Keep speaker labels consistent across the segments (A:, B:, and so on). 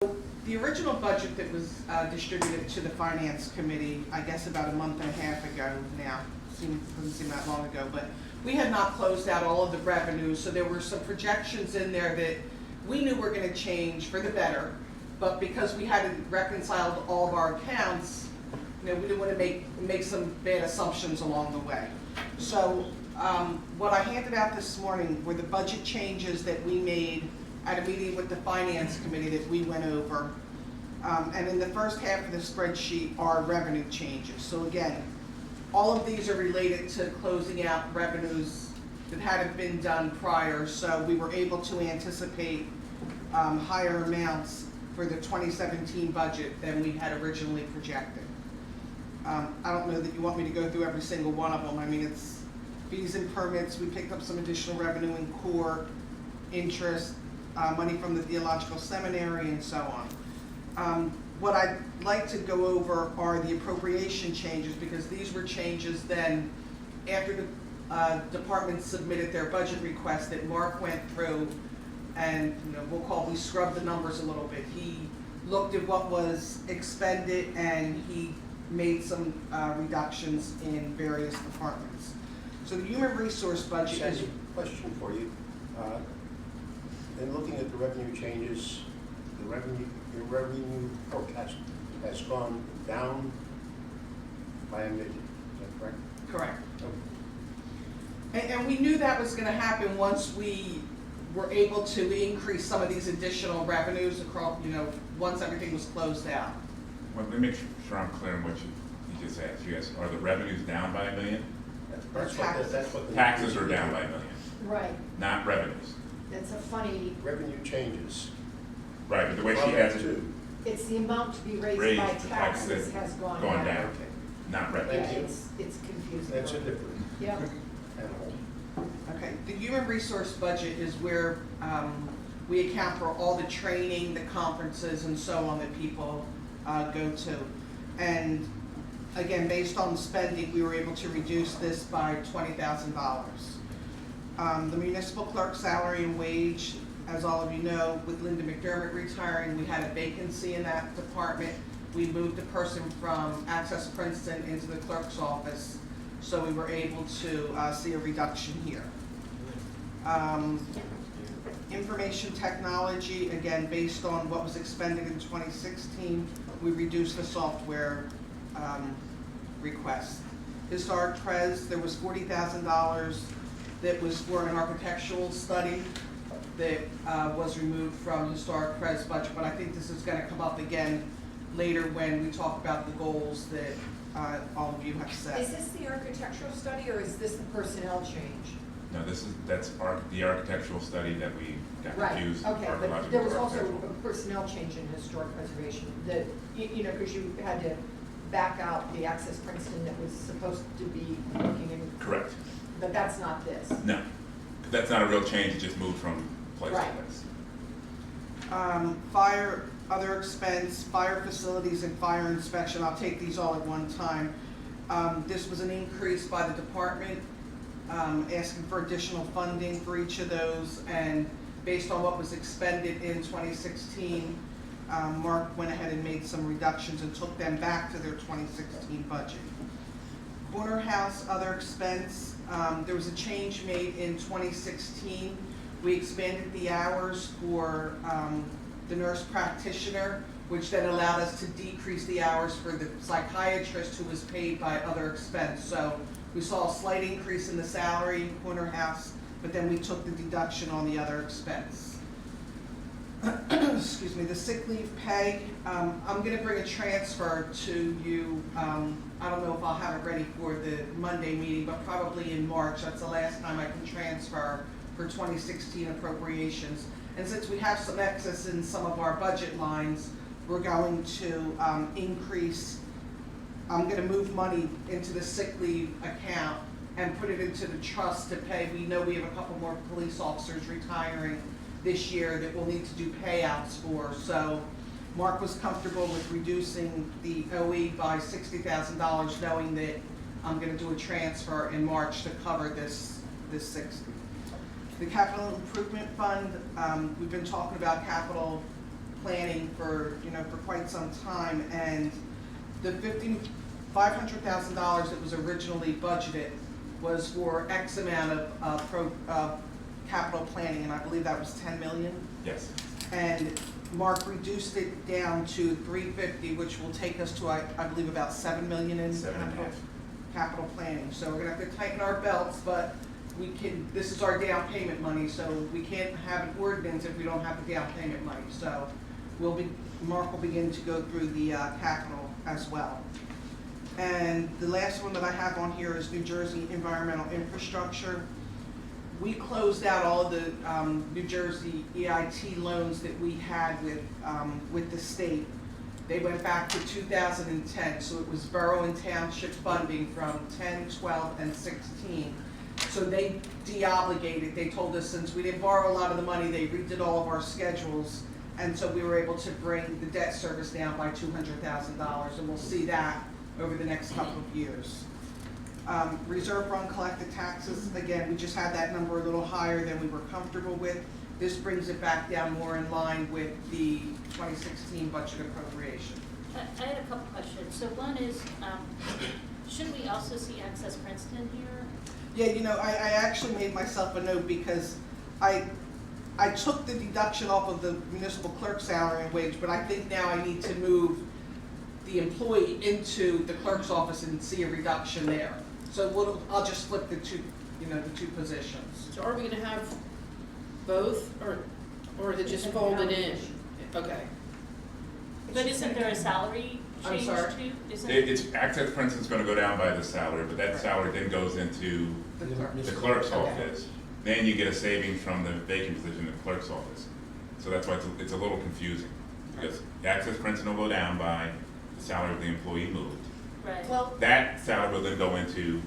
A: The original budget that was distributed to the Finance Committee, I guess about a month and a half ago now, doesn't seem that long ago, but we had not closed out all of the revenues, so there were some projections in there that we knew were gonna change for the better, but because we hadn't reconciled all of our accounts, we didn't wanna make some bad assumptions along the way. So, what I handed out this morning were the budget changes that we made at a meeting with the Finance Committee that we went over. And in the first half of the spreadsheet are revenue changes. So again, all of these are related to closing out revenues that hadn't been done prior, so we were able to anticipate higher amounts for the 2017 budget than we had originally projected. I don't know that you want me to go through every single one of them. I mean, it's fees and permits. We picked up some additional revenue in core, interest, money from the Theological Seminary, and so on. What I'd like to go over are the appropriation changes, because these were changes then after the departments submitted their budget request that Mark went through, and we scrubbed the numbers a little bit. He looked at what was expended and he made some reductions in various departments. So the human resource budget is...
B: Question for you. In looking at the revenue changes, your revenue forecast has gone down by $1 million. Is that correct?
A: Correct.
B: Okay.
A: And we knew that was going to happen once we were able to increase some of these additional revenues across, once everything was closed out.
C: Well, let me make sure I'm clear on what you just asked. You guys, are the revenues down by $1 million?
B: That's what the
C: Taxes are down by $1 million,
D: Right,
C: not revenues.
D: that's a funny,
B: revenue changes.
C: Right, but the way she has it,
B: Too.
D: it's the amount to be raised
C: raised
D: by
C: the
D: taxes has gone down.
C: down, not
D: Yeah,
C: revenues.
B: Thank you.
D: it's confusing.
B: That's a different
D: Yeah,
B: animal.
A: Okay, the human resource budget is where we account for all the training, the conferences, and so on that people go to. And again, based on the spending, we were able to reduce this by $20,000. The municipal clerk salary and wage, as all of you know, with Linda McDermott retiring, we had a vacancy in that department. We moved the person from Access Princeton into the clerk's office, so we were able to see a reduction here. Information technology, again, based on what was expended in 2016, we reduced the software request. Historic Pres, there was $40,000 that was for an architectural study that was removed from Historic Pres budget, but I think this is going to come up again later when we talk about the goals that all of you have set.
D: is this the architectural study or is this the personnel change?
C: No, that's the architectural study that we got
D: Right,
C: confused.
D: okay, but
C: archaeological
D: there was also
C: architectural.
D: a personnel change in historic preservation, that, because you had to back out the Access Princeton that was supposed to be working in.
C: Correct.
D: But that's not this.
C: No, that's not a real change, it just moved from place to
D: Right.
C: place.
A: Fire, other expense, fire facilities and fire inspection, I'll take these all at one time. This was an increase by the department, asking for additional funding for each of those, and based on what was expended in 2016, Mark went ahead and made some reductions and took them back to their 2016 budget. Corner house, other expense, there was a change made in 2016. We expanded the hours for the nurse practitioner, which then allowed us to decrease the hours for the psychiatrist who was paid by other expense. So we saw a slight increase in the salary in corner house, but then we took the deduction on the other expense. Excuse me, the sick leave pay, I'm gonna bring a transfer to you. I don't know if I'll have it ready for the Monday meeting, but probably in March. That's the last time I can transfer for 2016 appropriations. And since we have some excess in some of our budget lines, we're going to increase, I'm gonna move money into the sick leave account and put it into the trust to pay. We know we have a couple more police officers retiring this year that we'll need to do payouts for. So Mark was comfortable with reducing the OE by $60,000, knowing that I'm gonna do a transfer in March to cover this 60. The capital improvement fund, we've been talking about capital planning for, for quite some time, and the $500,000 that was originally budgeted was for X amount of capital planning, and I believe that was 10 million.
C: Yes.
A: And Mark reduced it down to 350, which will take us to, I believe, about 7 million in
C: 7.5.
A: capital planning. So we're gonna have to tighten our belts, but this is our down payment money, so we can't have an ordinance if we don't have the down payment money. So Mark will begin to go through the capital as well. And the last one that I have on here is New Jersey Environmental Infrastructure. We closed out all of the New Jersey EIT loans that we had with the state. They went back to 2010, so it was borough and township funding from 10, 12, and 16. So they de-obligated. They told us since we didn't borrow a lot of the money, they redid all of our schedules, and so we were able to bring the debt service down by $200,000, and we'll see that over the next couple of years. Reserve fund collected taxes, again, we just had that number a little higher than we were comfortable with. This brings it back down more in line with the 2016 budget appropriation.
E: I had a couple questions. So one is, should we also see Access Princeton here?
A: Yeah, I actually made myself a note because I took the deduction off of the municipal clerk salary and wage, but I think now I need to move the employee into the clerk's office and see a reduction there. So I'll just flip the two, the two positions.
F: So are we gonna have both, or is it just folded in? Okay.
E: But isn't there a salary
A: I'm
E: change
A: sorry?
E: too?
C: It's Access Princeton's gonna go down by the salary, but that salary then goes into
A: The clerk.
C: the clerk's
A: Okay.
C: office. Then you get a savings from the vacant position in the clerk's office. So that's why it's a little confusing, because Access Princeton will go down by the salary of the employee moved.
E: Right.
D: Well,
C: That salary will then go into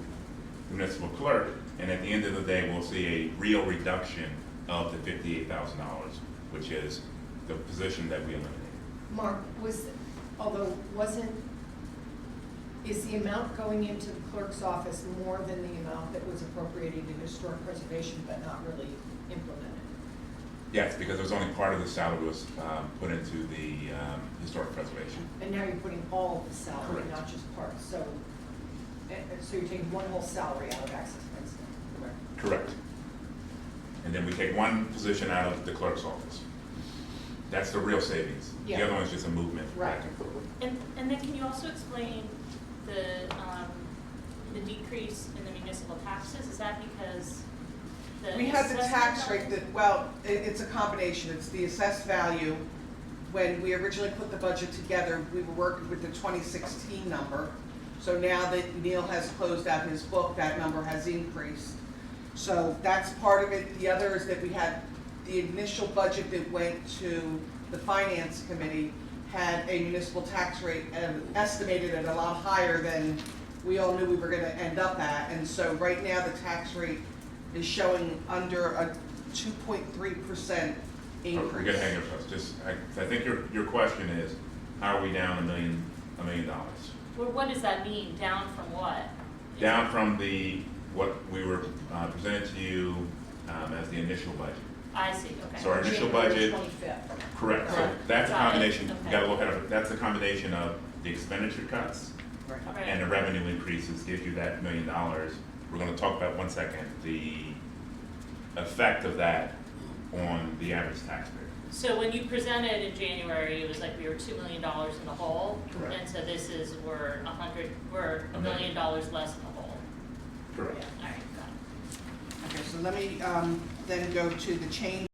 C: municipal clerk, and at the end of the day, we'll see a real reduction of the $58,000, which is the position that we eliminated.
D: Mark, is the amount going into the clerk's office more than the amount that was appropriated in historic preservation but not really implemented?
C: Yes, because it was only part of the salary was put into the historic preservation.
D: And now you're putting all of the salary,
C: Correct.
D: not just parts, so you're taking one whole salary out of Access Princeton?
C: Correct. And then we take one position out of the clerk's office. That's the real savings. The
D: Yeah.
C: other one's just a movement
D: Right.
C: back and forth.
E: And then can you also explain the decrease in the municipal taxes? Is that because the
A: We had the tax
E: assessment
A: rate it's a combination. It's the assessed value. When we originally put the budget together, we were working with the 2016 number. So now that Neil has closed out his book, that number has increased. So that's part of it. The other is that we had the initial budget that went to the finance committee had a municipal tax rate estimated at a lot higher than we all knew we were gonna end up at. And so right now, the tax rate is showing under a 2.3% increase.
C: Forget hang yourselves. I think your question is, how are we down $1 million?
E: Well, what does that mean? Down from what?
C: Down from what we were presented to you as the initial budget.
E: I see, okay.
C: So our initial budget,
D: January 25th.
C: correct, so
E: Correct.
C: that's a
E: Got it.
C: combination, you
E: Okay.
C: gotta look at it, that's a combination of the expenditure cuts
A: Right.
E: Right.
C: and the revenue increases gives you that $1 million. We're gonna talk about, one second, the effect of that on the average taxpayer.
E: So when you presented in January, it was like we were $2 million in the hole?
C: Correct.
E: And so this is, we're $1 million less in the hole?
C: Correct.
E: All right, got it.
A: Okay, so let me then go to the change